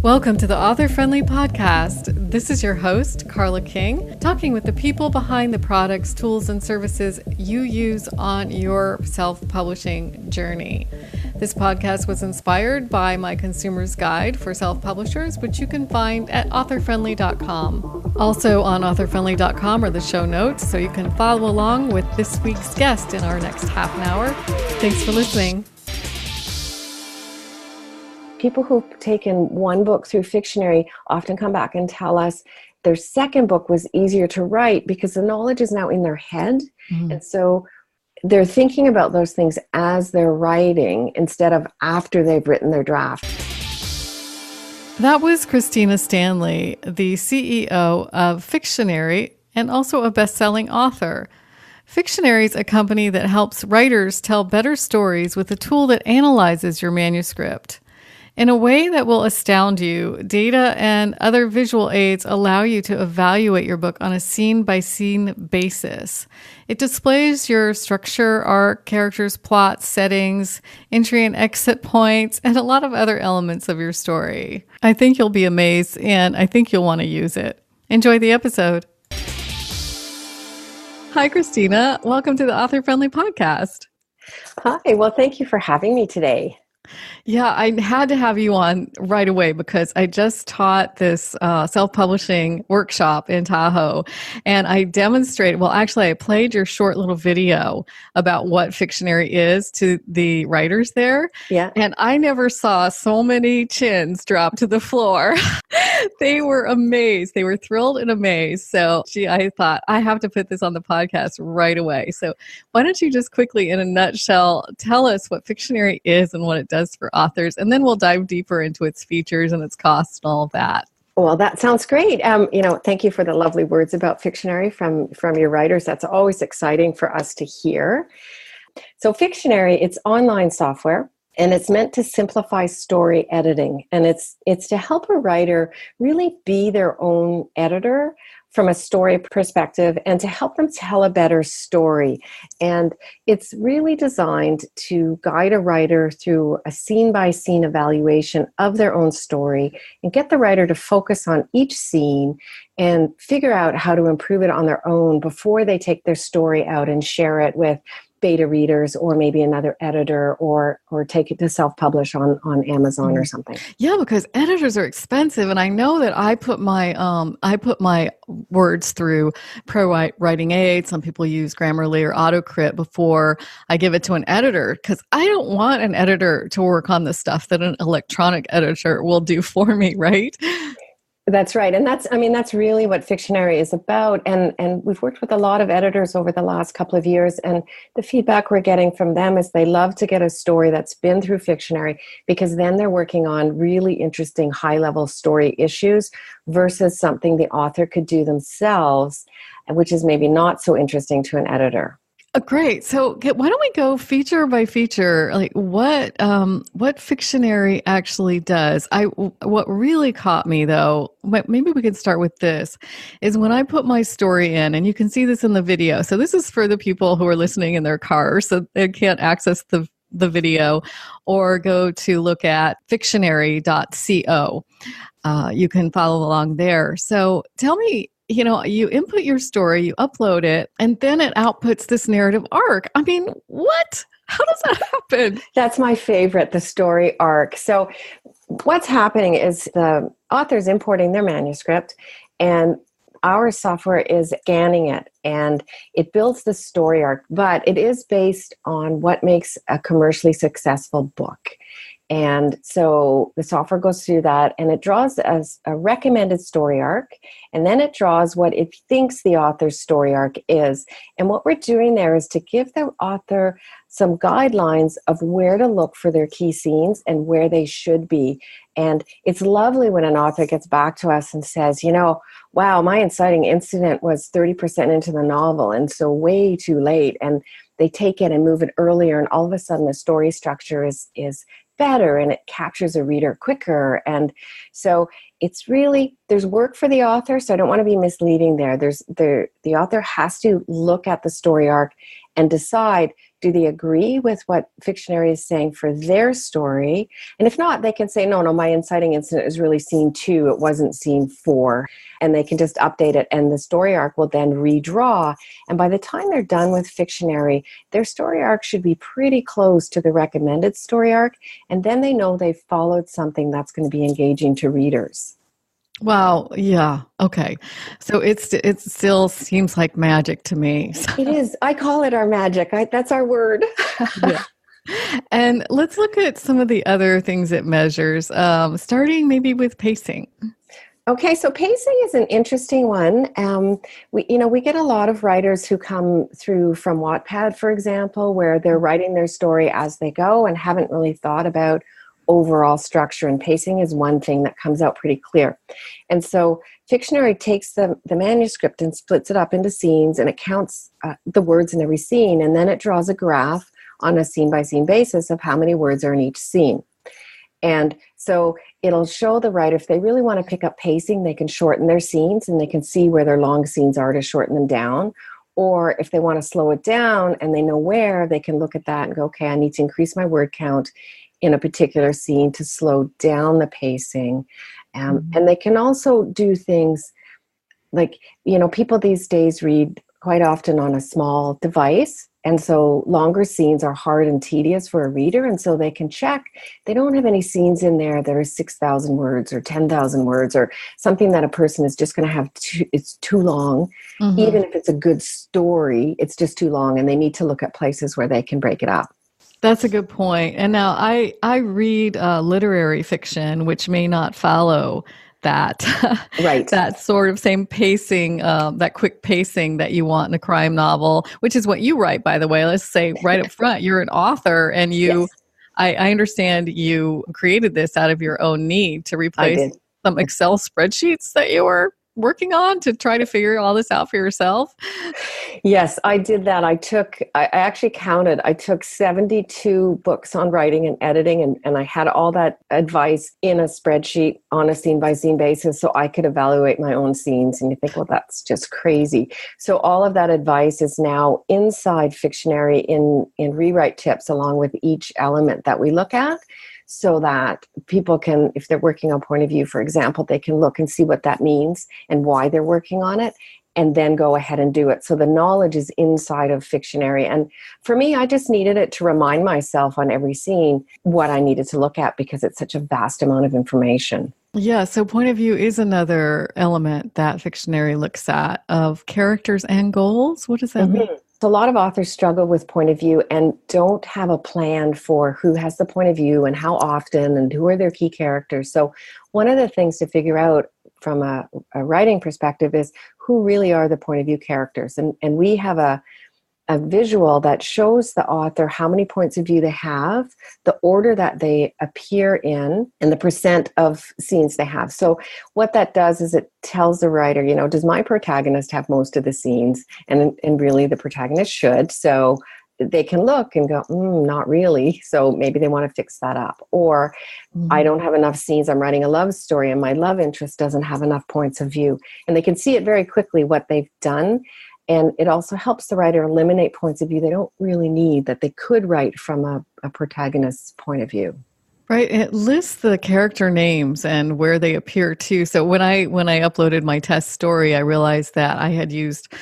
Welcome to the Author Friendly Podcast. This is your host, Carla King, talking with the people behind the products, tools, and services you use on your self-publishing journey. This podcast was inspired by my consumer's guide for self-publishers, which you can find at authorfriendly.com. Also on authorfriendly.com are the show notes, so you can follow along with this week's guest in our next half an hour. Thanks for listening. People who've taken one book through Fictionary often come back and tell us their second book was easier to write because the knowledge is now in their head. And so they're thinking about those things as they're writing instead of after they've written their draft. That was Kristina Stanley, the CEO of Fictionary and also a best-selling author. Fictionary is a company that helps writers tell better stories with a tool that analyzes your manuscript. In a way that will astound you, data and other visual aids allow you to evaluate your book on a scene-by-scene basis. It displays your structure, arc, characters, plot, settings, entry and exit points, and a lot of other elements of your story. I think you'll be amazed, and I think you'll want to use it. Enjoy the episode. Hi, Kristina. Welcome to the Author Friendly Podcast. Hi, well, thank you for having me today. Yeah, I had to have you on right away because I just taught this self-publishing workshop in Tahoe, and I demonstrated, well, actually, I played your short little video about what Fictionary is to the writers there. Yeah. And I never saw so many chins drop to the floor. They were amazed. They were thrilled and amazed. So, I thought, I have to put this on the podcast right away. So why don't you just quickly, in a nutshell, tell us what Fictionary is and what it does for authors, and then we'll dive deeper into its features and its costs and all of that. Well, that sounds great. Thank you for the lovely words about Fictionary from your writers. That's always exciting for us to hear. So Fictionary, it's online software, and it's meant to simplify story editing. And it's to help a writer really be their own editor from a story perspective and to help them tell a better story. And it's really designed to guide a writer through a scene-by-scene evaluation of their own story and get the writer to focus on each scene and figure out how to improve it on their own before they take their story out and share it with beta readers or maybe another editor or take it to self-publish on Amazon or something. Yeah, because editors are expensive, and I know that I put my words through Pro Writing Aid. Some people use Grammarly or AutoCrit before I give it to an editor because I don't want an editor to work on the stuff that an electronic editor will do for me, right? That's right. And that's really what Fictionary is about. And we've worked with a lot of editors over the last couple of years. And the feedback we're getting from them is they love to get a story that's been through Fictionary because then they're working on really interesting high-level story issues versus something the author could do themselves, which is maybe not so interesting to an editor. Great. So why don't we go feature by feature, like what Fictionary actually does. What really caught me though, maybe we could start with this, is when I put my story in, and you can see this in the video. So this is for the people who are listening in their cars, so they can't access the video or go to look at fictionary.co. You can follow along there. So tell me, you input your story, you upload it, and then it outputs this narrative arc. I mean, what? How does that happen? That's my favorite, the story arc. So what's happening is the author's importing their manuscript, and our software is scanning it, and it builds the story arc, but it is based on what makes a commercially successful book. And so the software goes through that, and it draws as a recommended story arc, and then it draws what it thinks the author's story arc is. And what we're doing there is to give the author some guidelines of where to look for their key scenes and where they should be. And it's lovely when an author gets back to us and says, wow, my inciting incident was 30% into the novel, and so way too late. And they take it and move it earlier, and all of a sudden the story structure is better and it captures a reader quicker. And so it's really, there's work for the author, so I don't want to be misleading there. The author has to look at the story arc and decide, do they agree with what Fictionary is saying for their story? And if not, they can say, no, my inciting incident is really scene 2. It wasn't scene 4. And they can just update it. And the story arc will then redraw. And by the time they're done with Fictionary, their story arc should be pretty close to the recommended story arc. And then they know they've followed something that's going to be engaging to readers. Wow. Yeah. Okay. So it still seems like magic to me. It is. I call it our magic. That's our word. Yeah. And let's look at some of the other things it measures, starting maybe with pacing. Okay, so pacing is an interesting one. We get a lot of writers who come through from Wattpad, for example, where they're writing their story as they go and haven't really thought about overall structure, and pacing is one thing that comes out pretty clear. And so Fictionary takes the manuscript and splits it up into scenes, and it counts the words in every scene, and then it draws a graph on a scene-by-scene basis of how many words are in each scene. And so it'll show the writer, if they really want to pick up pacing, they can shorten their scenes, and they can see where their long scenes are to shorten them down. Or if they want to slow it down and they know where, they can look at that and go, okay, I need to increase my word count in a particular scene to slow down the pacing. And they can also do things like, people these days read quite often on a small device. And so longer scenes are hard and tedious for a reader. And so they can check. They don't have any scenes in there that are 6,000 words or 10,000 words or something that a person is just going to have it's too long. Even if it's a good story, it's just too long. And they need to look at places where they can break it up. That's a good point. And now I read literary fiction, which may not follow that right. that sort of same pacing, that quick pacing that you want in a crime novel, which is what you write, by the way. Let's say right up front, you're an author, and you, yes. I understand you created this out of your own need to replace some Excel spreadsheets that you were working on to try to figure all this out for yourself? Yes, I did that. I actually counted. I took 72 books on writing and editing, and I had all that advice in a spreadsheet on a scene-by-scene basis so I could evaluate my own scenes. And you think, well, that's just crazy. So all of that advice is now inside Fictionary in rewrite tips along with each element that we look at, so that people can, if they're working on point of view, for example, they can look and see what that means and why they're working on it, and then go ahead and do it. So the knowledge is inside of Fictionary. And for me, I just needed it to remind myself on every scene what I needed to look at, because it's such a vast amount of information. Yeah, so point of view is another element that Fictionary looks at, of characters and goals. What does that mean? A lot of authors struggle with point of view and don't have a plan for who has the point of view and how often and who are their key characters. So one of the things to figure out from a writing perspective is who really are the point of view characters. And we have a visual that shows the author how many points of view they have, the order that they appear in, and the percent of scenes they have. So what that does is it tells the writer, does my protagonist have most of the scenes? And really the protagonist should. So they can look and go, not really. So maybe they want to fix that up. Or I don't have enough scenes. I'm writing a love story and my love interest doesn't have enough points of view. And they can see it very quickly what they've done. And it also helps the writer eliminate points of view they don't really need, that they could write from a protagonist's point of view. Right. It lists the character names and where they appear too. So when I uploaded my test story, I realized that I had used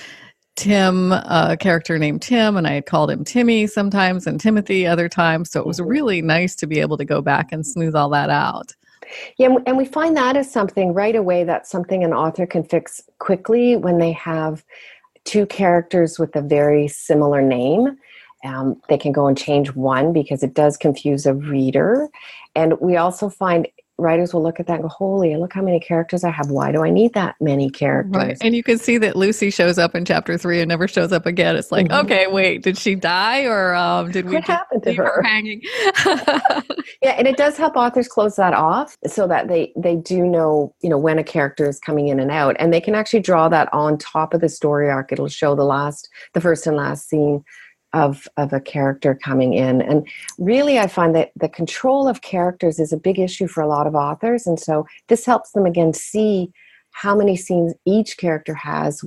Tim, a character named Tim, and I had called him Timmy sometimes and Timothy other times. So it was really nice to be able to go back and smooth all that out. Yeah, and we find that is something right away, that's something an author can fix quickly when they have two characters with a very similar name. They can go and change one because it does confuse a reader. And we also find writers will look at that and go, holy, look how many characters I have. Why do I need that many characters? Right. And you can see that Lucy shows up in chapter 3 and never shows up again. It's like, okay, wait, did she die or did we what happened to her hanging? Yeah, and it does help authors close that off so that they do know, when a character is coming in and out. And they can actually draw that on top of the story arc. It'll show the first and last scene of a character coming in. And really, I find that the control of characters is a big issue for a lot of authors. And so this helps them, again, see how many scenes each character has,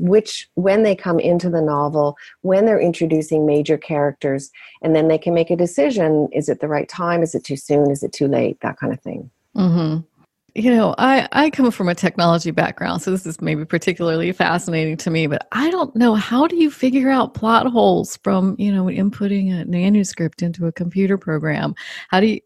when they come into the novel, when they're introducing major characters, and then they can make a decision. Is it the right time? Is it too soon? Is it too late? That kind of thing. Mm-hmm. I come from a technology background, so this is maybe particularly fascinating to me, but I don't know, how do you figure out plot holes from, inputting a manuscript into a computer program? How do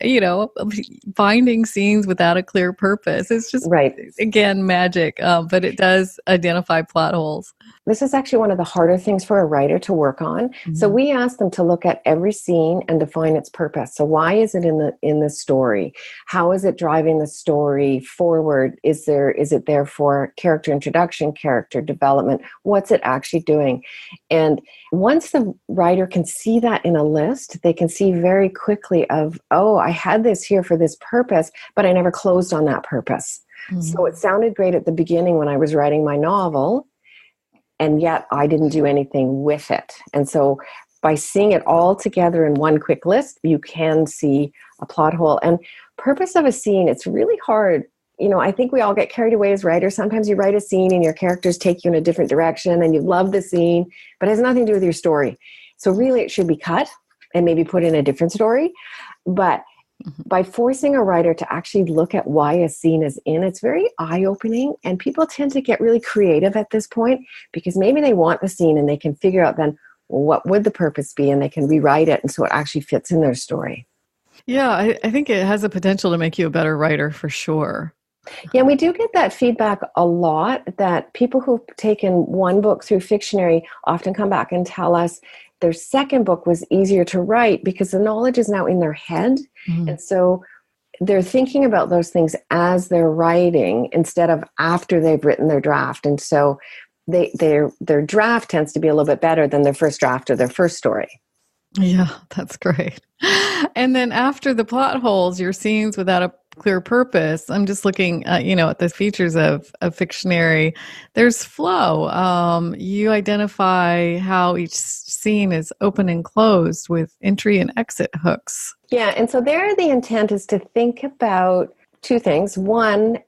finding scenes without a clear purpose? It's just, right. Again, magic, but it does identify plot holes. This is actually one of the harder things for a writer to work on. Mm-hmm. So we ask them to look at every scene and define its purpose. So why is it in the story? How is it driving the story forward? Is it there for character introduction, character development? What's it actually doing? And once the writer can see that in a list, they can see very quickly of, oh, I had this here for this purpose, but I never closed on that purpose. Mm-hmm. So it sounded great at the beginning when I was writing my novel, and yet I didn't do anything with it. And so by seeing it all together in one quick list, you can see a plot hole. And purpose of a scene, it's really hard. I think we all get carried away as writers. Sometimes you write a scene and your characters take you in a different direction and you love the scene, but it has nothing to do with your story. So really it should be cut and maybe put in a different story. But by forcing a writer to actually look at why a scene is in, it's very eye-opening, and people tend to get really creative at this point because maybe they want the scene and they can figure out then, well, what would the purpose be, and they can rewrite it and so it actually fits in their story. Yeah, I think it has the potential to make you a better writer for sure. Yeah, we do get that feedback a lot, that people who've taken one book through Fictionary often come back and tell us their second book was easier to write because the knowledge is now in their head. Mm. And so they're thinking about those things as they're writing instead of after they've written their draft. And so their draft tends to be a little bit better than their first draft or their first story. Yeah, that's great. And then after the plot holes, your scenes without a clear purpose. I'm just looking at, at the features of Fictionary. There's flow. You identify how each scene is open and closed with entry and exit hooks. Yeah, and so there the intent is to think about two things. One,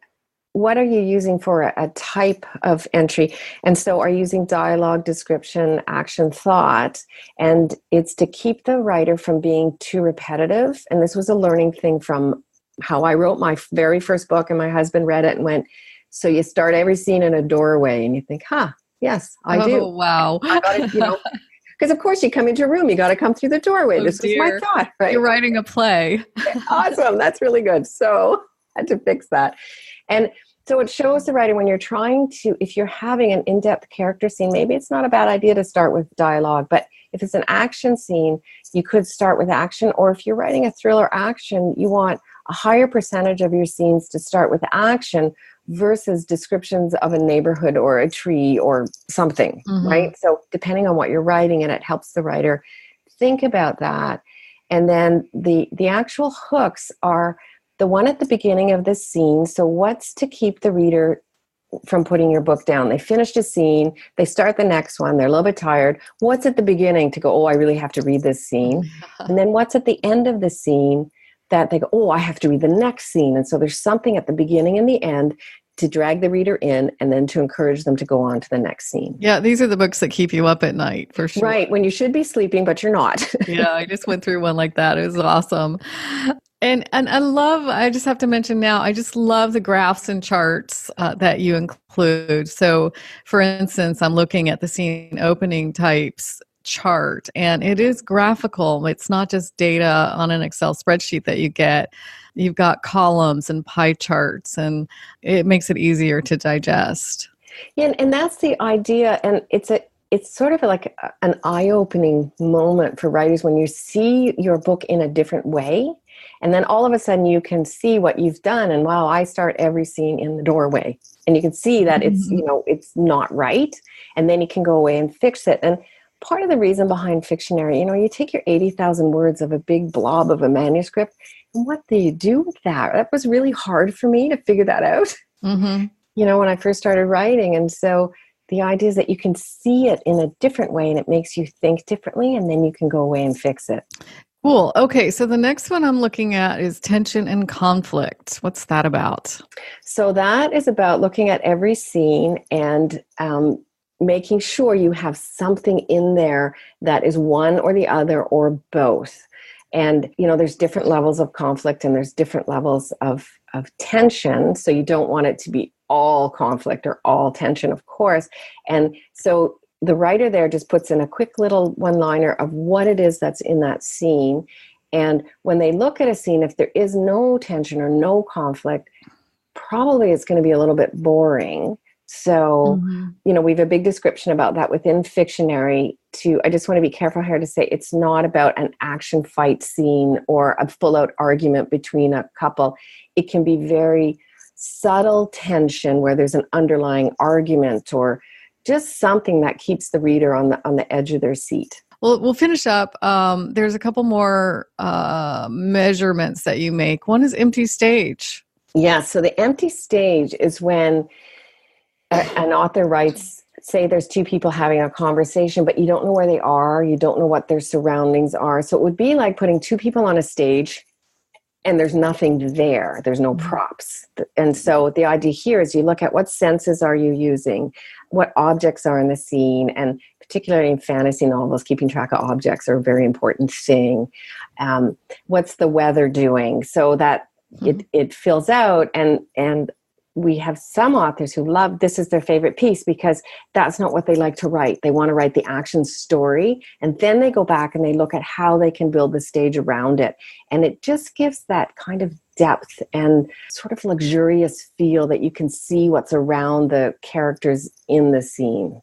what are you using for a type of entry? And so are you using dialogue, description, action, thought? And it's to keep the writer from being too repetitive. And this was a learning thing from how I wrote my very first book, and my husband read it and went, so you start every scene in a doorway, and you think, yes, I do. Oh, wow. I got it, because of course you come into a room, you got to come through the doorway. This was my thought, right? You're writing a play. Awesome. That's really good. So I had to fix that. And so it shows the writer when you're trying to, if you're having an in-depth character scene, maybe it's not a bad idea to start with dialogue, but if it's an action scene, you could start with action. Or if you're writing a thriller action, you want a higher percentage of your scenes to start with action versus descriptions of a neighborhood or a tree or something, right? So depending on what you're writing, and it helps the writer think about that. And then the actual hooks are the one at the beginning of the scene. So what's to keep the reader from putting your book down? They finished a scene, they start the next one, they're a little bit tired. What's at the beginning to go, oh, I really have to read this scene? And then what's at the end of the scene that they go, oh, I have to read the next scene. And so there's something at the beginning and the end to drag the reader in and then to encourage them to go on to the next scene. Yeah, these are the books that keep you up at night, for sure. Right, when you should be sleeping, but you're not. Yeah, I just went through one like that. It was awesome. And I just have to mention now, I just love the graphs and charts that you include. So, for instance, I'm looking at the scene opening types chart, and it is graphical. It's not just data on an Excel spreadsheet that you get. You've got columns and pie charts, and it makes it easier to digest. Yeah, and that's the idea. And it's sort of like an eye-opening moment for writers when you see your book in a different way. And then all of a sudden you can see what you've done. And wow, I start every scene in the doorway. And you can see that it's, it's not right. And then you can go away and fix it. And part of the reason behind Fictionary, you take your 80,000 words of a big blob of a manuscript, and what do you do with that? That was really hard for me to figure that out, when I first started writing. And so the idea is that you can see it in a different way, and it makes you think differently, and then you can go away and fix it. Cool. Okay, so the next one I'm looking at is tension and conflict. What's that about? So that is about looking at every scene and making sure you have something in there that is one or the other or both. And, there's different levels of conflict and there's different levels of tension. So you don't want it to be all conflict or all tension, of course. And so the writer there just puts in a quick little one-liner of what it is that's in that scene. And when they look at a scene, if there is no tension or no conflict, probably it's going to be a little bit boring. So, we have a big description about that within Fictionary too. I just want to be careful here to say it's not about an action fight scene or a full-out argument between a couple. It can be very subtle tension where there's an underlying argument or just something that keeps the reader on the edge of their seat. Well, we'll finish up. There's a couple more measurements that you make. One is empty stage. Yeah, so the empty stage is when an author writes, say there's two people having a conversation, but you don't know where they are, you don't know what their surroundings are. So it would be like putting two people on a stage and there's nothing there. There's no props. And so the idea here is you look at what senses are you using, what objects are in the scene, and particularly in fantasy novels, keeping track of objects are a very important thing. What's the weather doing? So that it fills out, and we have some authors who love this is their favorite piece because that's not what they like to write. They want to write the action story, and then they go back and they look at how they can build the stage around it. And it just gives that kind of depth and sort of luxurious feel that you can see what's around the characters in the scene.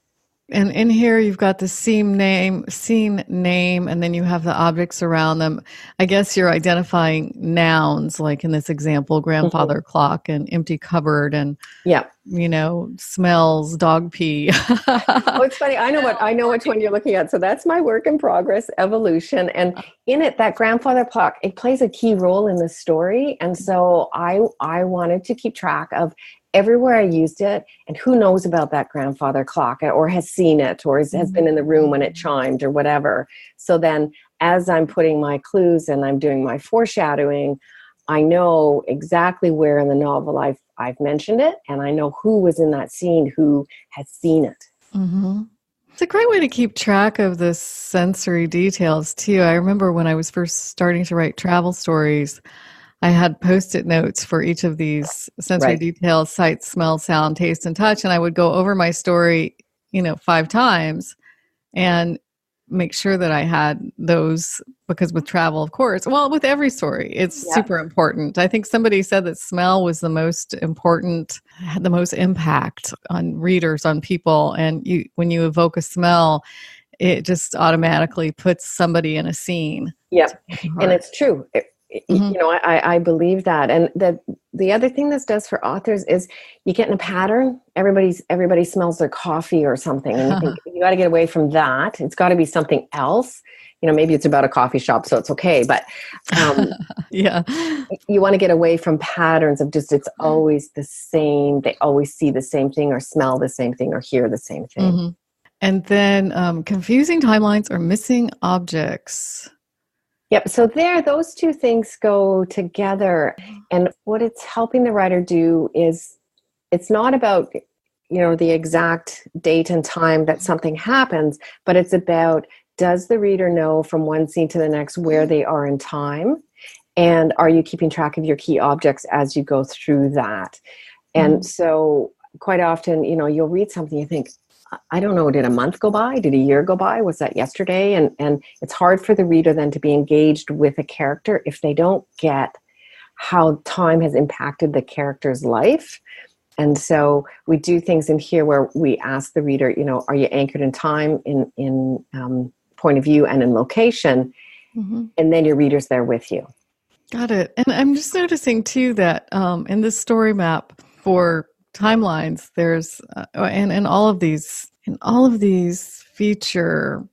And in here, you've got the scene name, and then you have the objects around them. I guess you're identifying nouns, like in this example, grandfather clock and empty cupboard and, smells, dog pee. Oh, it's funny. I know which one you're looking at. So that's my work in progress, Evolution. And in it, that grandfather clock, it plays a key role in the story. And so I wanted to keep track of everywhere I used it, and who knows about that grandfather clock or has seen it or has been in the room when it chimed or whatever. So then as I'm putting my clues and I'm doing my foreshadowing, I know exactly where in the novel I've mentioned it, and I know who was in that scene who has seen it. Mm-hmm. It's a great way to keep track of the sensory details too. I remember when I was first starting to write travel stories, I had Post-it notes for each of these sensory details: sight, smell, sound, taste, and touch. And I would go over my story, 5 times and make sure that I had those, because with travel, of course, well, with every story, it's super important. I think somebody said that smell was the most important, had the most impact on readers, on people. And when you evoke a smell, it just automatically puts somebody in a scene. Yeah, and it's true. I believe that. And the other thing this does for authors is you get in a pattern. Everybody smells their coffee or something. And you think, you got to get away from that. It's got to be something else. Maybe it's about a coffee shop, so it's okay. But you want to get away from patterns of just, it's always the same. They always see the same thing or smell the same thing or hear the same thing. Mm-hmm. And then confusing timelines or missing objects. Yep. So those two things go together. And what it's helping the writer do is it's not about, the exact date and time that something happens, but it's about, does the reader know from one scene to the next where they are in time? And are you keeping track of your key objects as you go through that? And so quite often, you'll read something, you think, I don't know, did a month go by? Did a year go by? Was that yesterday? And it's hard for the reader then to be engaged with a character if they don't get how time has impacted the character's life. And so we do things in here where we ask the reader, are you anchored in time, in point of view and in location? And then your reader's there with you. Got it. And I'm just noticing too that in this story map for timelines, there's and in all of these feature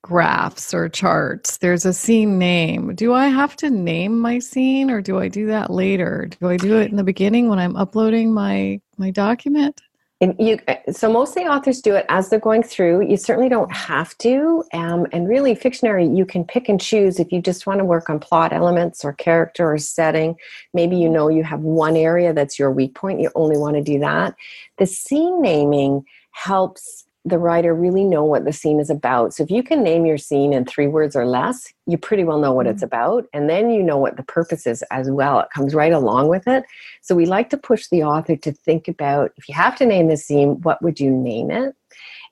graphs or charts, there's a scene name. Do I have to name my scene, or do I do that later? Do I do it in the beginning when I'm uploading my document? So most of the authors do it as they're going through. You certainly don't have to. And really, Fictionary, you can pick and choose if you just want to work on plot elements or character or setting. Maybe you know you have one area that's your weak point. You only want to do that. The scene naming helps the writer really know what the scene is about. So if you can name your scene in 3 words or less, you pretty well know what it's about. And then you know what the purpose is as well. It comes right along with it. So we like to push the author to think about, if you have to name the scene, what would you name it?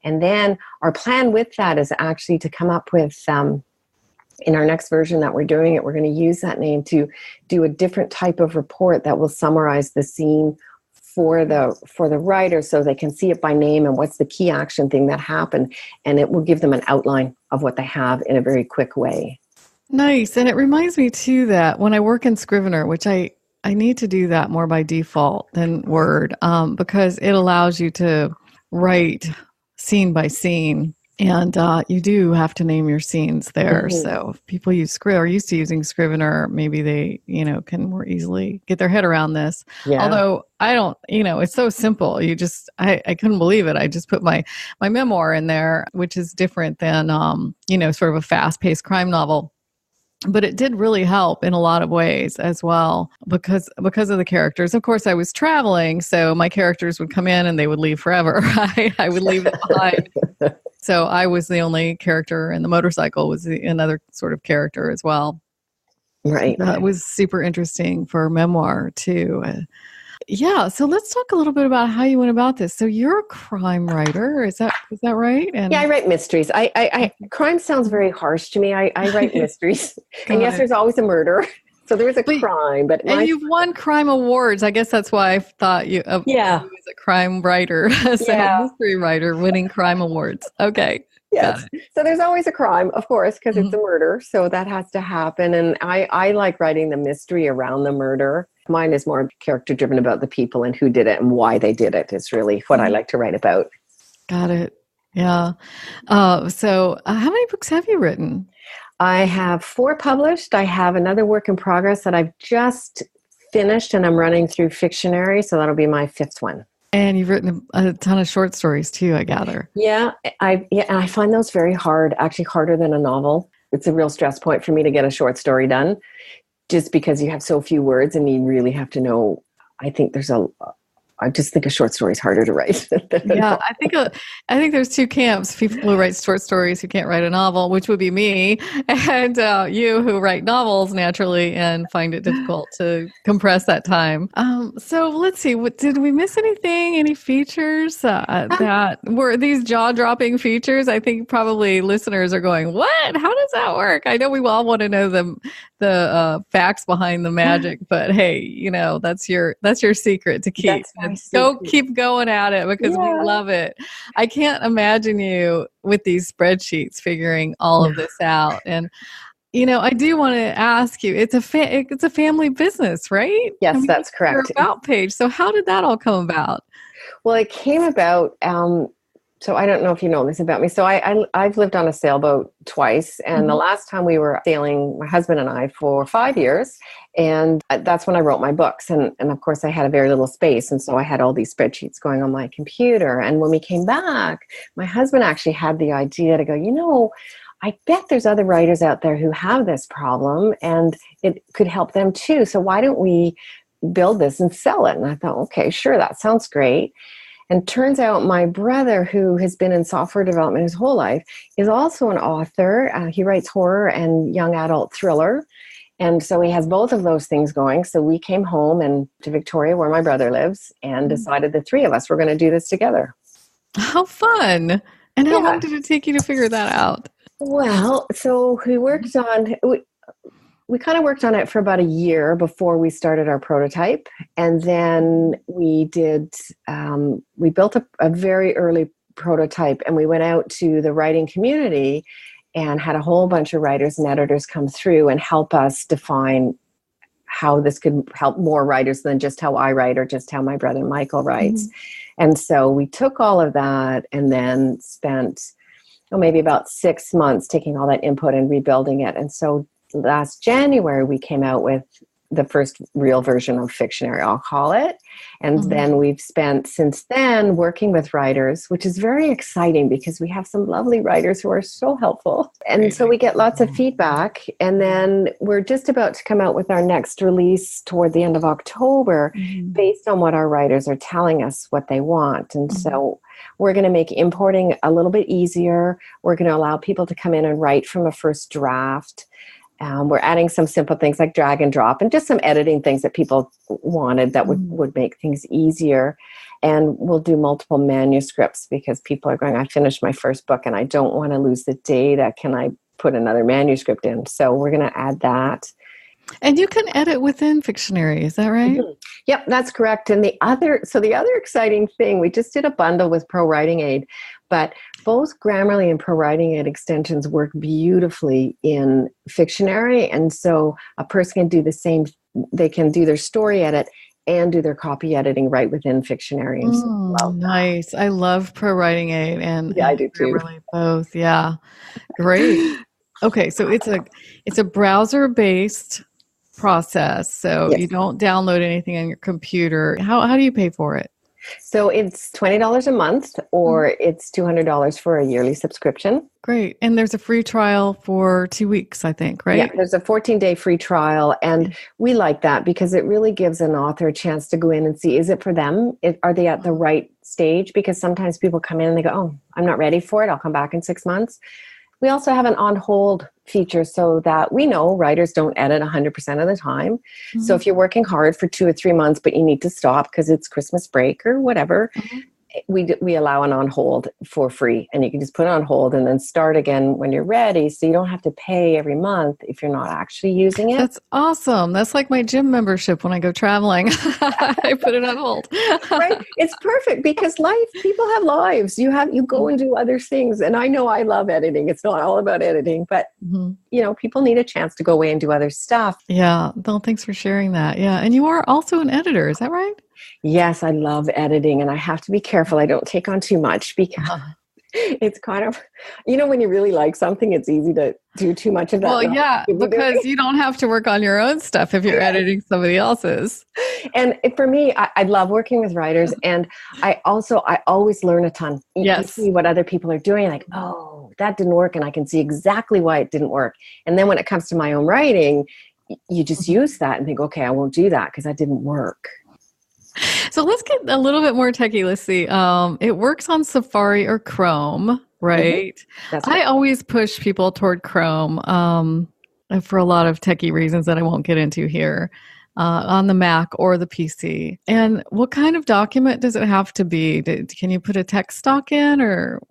And then our plan with that is actually to come up with, in our next version that we're doing it, we're going to use that name to do a different type of report that will summarize the scene for the writer, so they can see it by name and what's the key action thing that happened, and it will give them an outline of what they have in a very quick way. Nice. And it reminds me too that when I work in Scrivener, which I need to do that more by default than Word, because it allows you to write scene by scene. And you do have to name your scenes there. Mm-hmm. So if people use are used to using Scrivener, maybe they, can more easily get their head around this. Yeah. Although I don't, it's so simple. I couldn't believe it. I just put my memoir in there, which is different than, sort of a fast-paced crime novel. But it did really help in a lot of ways as well because of the characters. Of course, I was traveling, so my characters would come in and they would leave forever. I would leave it behind. So I was the only character, and the motorcycle was another sort of character as well. Right. That was super interesting for memoir too. Yeah. So let's talk a little bit about how you went about this. So you're a crime writer. Is that right? And yeah, I write mysteries. Crime sounds very harsh to me. I write mysteries. And yes, there's always a murder. So there is a crime, and you've won crime awards. I guess that's why I thought you as a crime writer, mystery writer, winning crime awards. Okay. Yes. So there's always a crime, of course, because it's a murder. So that has to happen. And I like writing the mystery around the murder. Mine is more character driven about the people and who did it and why they did it. It's really what I like to write about. Got it. Yeah. So how many books have you written? I have 4 published. I have another work in progress that I've just finished and I'm running through Fictionary. So that'll be my 5th one. And you've written a ton of short stories too, I gather. Yeah, I find those very hard, actually harder than a novel. It's a real stress point for me to get a short story done just because you have so few words and you really have to know. I just think a short story is harder to write. Yeah, I think there's 2 camps: people who write short stories who can't write a novel, which would be me, and you who write novels naturally and find it difficult to compress that time. So let's see. Did we miss anything? Any features that were these jaw-dropping features? I think probably listeners are going, "What? How does that work?" I know we all want to know the facts behind the magic, but hey, that's your secret to keep. Go keep going at it because we love it. I can't imagine you with these spreadsheets figuring all of this out. And I do want to ask you. It's a family business, right? Yes, that's correct. Your about page. So how did that all come about? Well, it came about. So I don't know if you know this about me. So I've lived on a sailboat twice. And the last time we were sailing, my husband and I, for 5 years. And that's when I wrote my books. And of course, I had a very little space. And so I had all these spreadsheets going on my computer. And when we came back, my husband actually had the idea to go, I bet there's other writers out there who have this problem and it could help them too. So why don't we build this and sell it? And I thought, okay, sure, that sounds great. And turns out my brother, who has been in software development his whole life, is also an author. He writes horror and young adult thriller. And so he has both of those things going. So we came home and to Victoria, where my brother lives, and decided the 3 of us were going to do this together. How fun. And how long did it take you to figure that out? Well, so we kind of worked on it for about a year before we started our prototype. And then we built a very early prototype and we went out to the writing community and had a whole bunch of writers and editors come through and help us define how this could help more writers than just how I write or just how my brother Michael writes. And so we took all of that and then spent maybe about 6 months taking all that input and rebuilding it. And so last January, we came out with the first real version of Fictionary, I'll call it. And Mhm. then we've spent since then working with writers, which is very exciting because we have some lovely writers who are so helpful. And Great. so we get lots of feedback. And then we're just about to come out with our next release toward the end of October Mhm. based on what our writers are telling us what they want. And Mhm. so we're going to make importing a little bit easier. We're going to allow people to come in and write from a first draft. We're adding some simple things like drag and drop and just some editing things that people wanted that would make things easier. And we'll do multiple manuscripts because people are going, I finished my first book and I don't want to lose the data. Can I put another manuscript in? So we're going to add that. And you can edit within Fictionary, is that right? Mm-hmm. Yep, that's correct. And the other exciting thing, we just did a bundle with Pro Writing Aid, but both Grammarly and Pro Writing Aid extensions work beautifully in Fictionary. And so a person can do the same, they can do their story edit and do their copy editing right within Fictionary. And so I love that. Nice. I love Pro Writing Aid and Yeah, I do too. Grammarly both. Yeah. Great. Okay, so it's a browser-based process. So Yes. you don't download anything on your computer. How do you pay for it? So it's $20 a month or it's $200 for a yearly subscription. Great. And there's a free trial for 2 weeks, I think, right? Yeah, there's a 14-day free trial. And we like that because it really gives an author a chance to go in and see, is it for them? Are they at the right stage? Because sometimes people come in and they go, oh, I'm not ready for it. I'll come back in 6 months. We also have an on hold feature so that we know writers don't edit 100% of the time. So if you're working hard for 2 or 3 months, but you need to stop because it's Christmas break or whatever, we allow an on hold for free, and you can just put it on hold and then start again when you're ready. So you don't have to pay every month if you're not actually using it. That's awesome. That's like my gym membership when I go traveling. I put it on hold. Right? It's perfect because people have lives. You go and do other things. And I know I love editing. It's not all about editing, but people need a chance to go away and do other stuff. Yeah. Well, thanks for sharing that. Yeah. And you are also an editor. Is that right? Yes, I love editing, and I have to be careful I don't take on too much because it's kind of, when you really like something, it's easy to do too much of that. Well, yeah, because you don't have to work on your own stuff if you're editing somebody else's. And for me, I love working with writers, and I always learn a ton. You see what other people are doing, like, oh, that didn't work, and I can see exactly why it didn't work. And then when it comes to my own writing, you just use that and think, okay, I won't do that because that didn't work. So let's get a little bit more techie. Let's see. It works on Safari or Chrome, right? That's right. I always push people toward Chrome for a lot of techie reasons that I won't get into here, on the Mac or the PC. And what kind of document does it have to be? Can you put a text doc in or?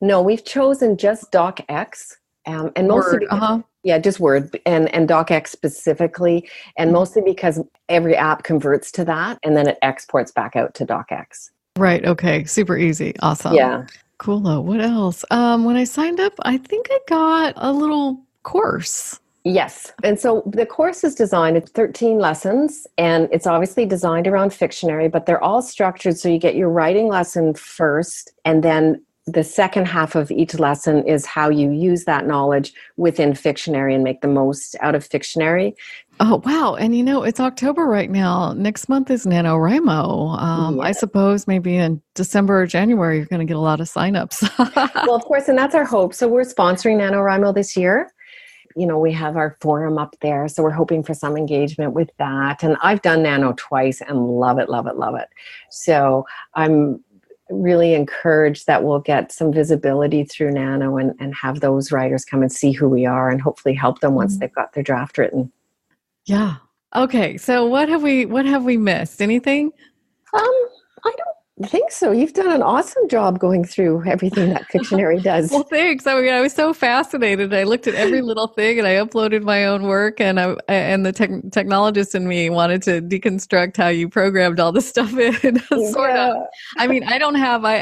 No, we've chosen just DocX. And mostly because, just Word and DocX specifically, and mostly because every app converts to that and then it exports back out to DocX. Right. Okay. Super easy. Awesome. Yeah. Cool. What else? When I signed up, I think I got a little course. Yes. And so the course is designed, it's 13 lessons, and it's obviously designed around Fictionary, but they're all structured so you get your writing lesson first, and then the second half of each lesson is how you use that knowledge within Fictionary and make the most out of Fictionary. Oh, wow. And it's October right now. Next month is NaNoWriMo. I suppose maybe in December or January, you're going to get a lot of signups. Well, of course, and that's our hope. So we're sponsoring NaNoWriMo this year. We have our forum up there, so we're hoping for some engagement with that. And I've done Nano twice and love it, love it, love it. So I'm really encouraged that we'll get some visibility through Nano and have those writers come and see who we are and hopefully help them once they've got their draft written. Yeah. Okay. So what have we missed? Anything? I don't think so. You've done an awesome job going through everything that Fictionary does. Well, thanks. I mean, I was so fascinated. I looked at every little thing and I uploaded my own work, and the technologist in me wanted to deconstruct how you programmed all this stuff in. Sort of. I mean, I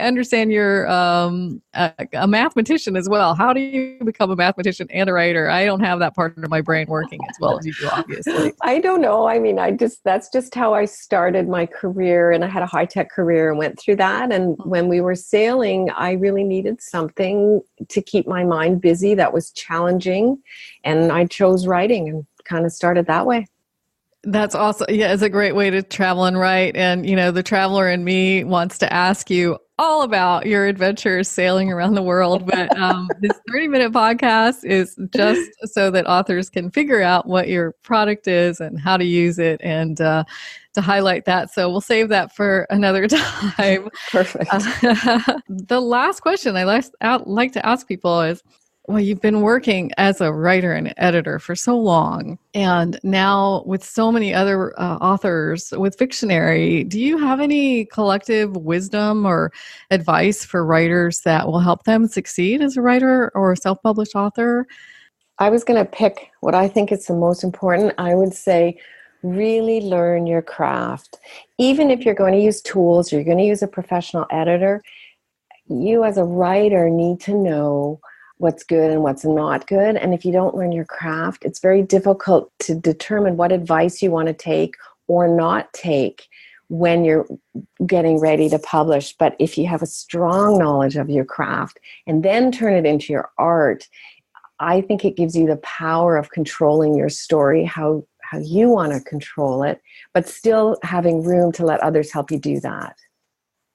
understand you're a mathematician as well. How do you become a mathematician and a writer? I don't have that part of my brain working as well as you do, obviously. I don't know. I mean, that's just how I started my career, and I had a high-tech career and went through that. And when we were sailing, I really needed something to keep my mind busy that was challenging. And I chose writing and kind of started that way. That's awesome. Yeah, it's a great way to travel and write. And, the traveler in me wants to ask you all about your adventures sailing around the world. But this 30-minute podcast is just so that authors can figure out what your product is and how to use it and to highlight that. So we'll save that for another time. Perfect. The last question I like to ask people is, well, you've been working as a writer and editor for so long, and now with so many other authors with Fictionary, do you have any collective wisdom or advice for writers that will help them succeed as a writer or a self-published author? I was going to pick what I think is the most important. I would say really learn your craft. Even if you're going to use tools or you're going to use a professional editor, you as a writer need to know what's good and what's not good. And if you don't learn your craft, it's very difficult to determine what advice you want to take or not take when you're getting ready to publish. But if you have a strong knowledge of your craft and then turn it into your art, I think it gives you the power of controlling your story, how you want to control it, but still having room to let others help you do that.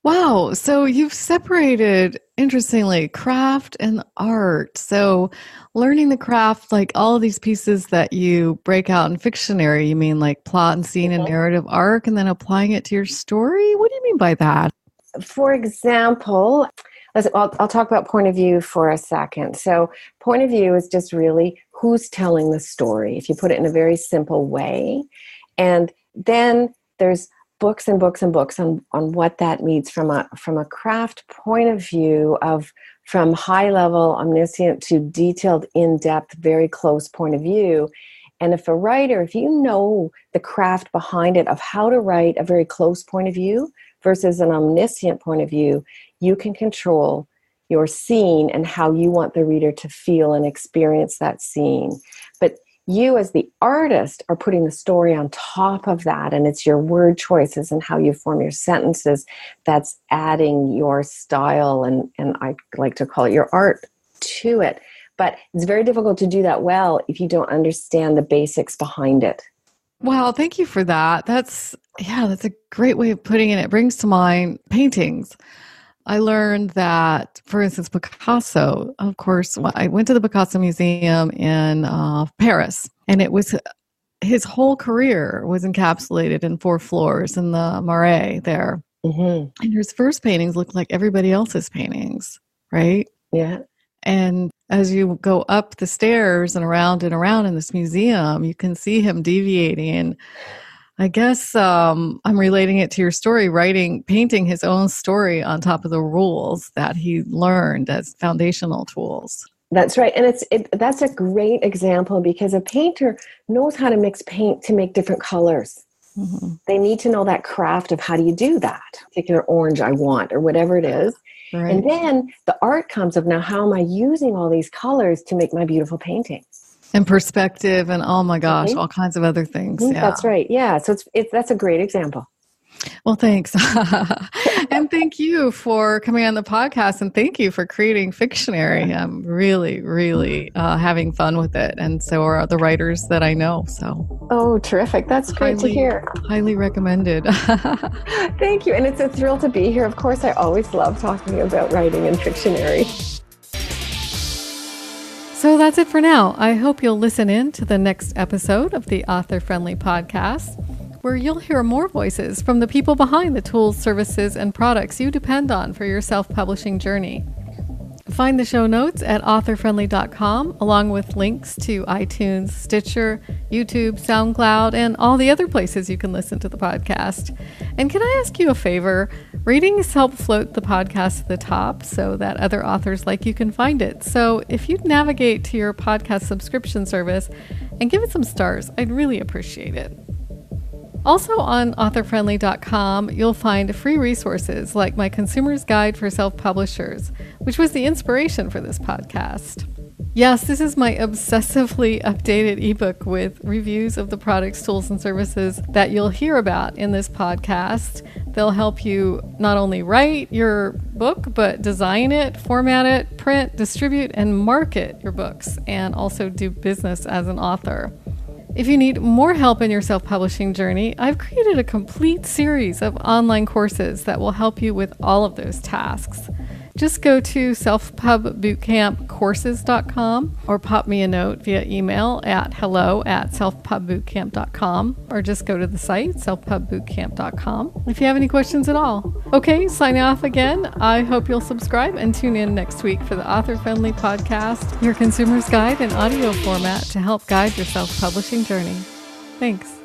Wow. So you've separated, interestingly, craft and art. So learning the craft, like all of these pieces that you break out in Fictionary, you mean like plot and scene and narrative arc, and then applying it to your story? What do you mean by that? For example, I'll talk about point of view for a second. So point of view is just really who's telling the story, if you put it in a very simple way. And then there's books and books and books on what that means from a craft point of view, from high level, omniscient to detailed, in-depth, very close point of view. And if a writer, if you know the craft behind it of how to write a very close point of view versus an omniscient point of view, you can control your scene and how you want the reader to feel and experience that scene. But you as the artist are putting the story on top of that, and it's your word choices and how you form your sentences that's adding your style and I like to call it your art to it. But it's very difficult to do that well if you don't understand the basics behind it. Wow, thank you for that. That's a great way of putting it. It brings to mind paintings. I learned that, for instance, Picasso, of course, I went to the Picasso Museum in Paris, and it was his whole career was encapsulated in 4 floors in the Marais there. Mm-hmm. And his first paintings looked like everybody else's paintings, right? Yeah. And as you go up the stairs and around in this museum, you can see him deviating. And I guess I'm relating it to your story, painting his own story on top of the rules that he learned as foundational tools. That's right. And that's a great example because a painter knows how to mix paint to make different colors. Mm-hmm. They need to know that craft of how do you do that particular orange I want or whatever it is. Right. And then the art comes of now, how am I using all these colors to make my beautiful painting? And perspective and, oh my gosh, mm-hmm. all kinds of other things. Mm-hmm. Yeah. That's right. Yeah. So that's a great example. Well, thanks. And thank you for coming on the podcast, and thank you for creating Fictionary. I'm really, really having fun with it. And so are the writers that I know. So, oh, terrific. That's great to hear. Highly recommended. Thank you. And it's a thrill to be here. Of course, I always love talking about writing and Fictionary. So that's it for now. I hope you'll listen in to the next episode of the Author Friendly Podcast, where you'll hear more voices from the people behind the tools, services, and products you depend on for your self-publishing journey. Find the show notes at authorfriendly.com, along with links to iTunes, Stitcher, YouTube, SoundCloud, and all the other places you can listen to the podcast. And can I ask you a favor? Ratings help float the podcast to the top so that other authors like you can find it. So if you'd navigate to your podcast subscription service and give it some stars, I'd really appreciate it. Also on authorfriendly.com, you'll find free resources like my Consumer's Guide for Self-Publishers, which was the inspiration for this podcast. Yes, this is my obsessively updated ebook with reviews of the products, tools, and services that you'll hear about in this podcast. They'll help you not only write your book, but design it, format it, print, distribute, and market your books, and also do business as an author. If you need more help in your self-publishing journey, I've created a complete series of online courses that will help you with all of those tasks. Just go to selfpubbootcampcourses.com or pop me a note via email at hello@selfpubbootcamp.com, or just go to the site, selfpubbootcamp.com, if you have any questions at all. Okay, signing off again. I hope you'll subscribe and tune in next week for the Author-Friendly Podcast, your consumer's guide in audio format to help guide your self-publishing journey. Thanks.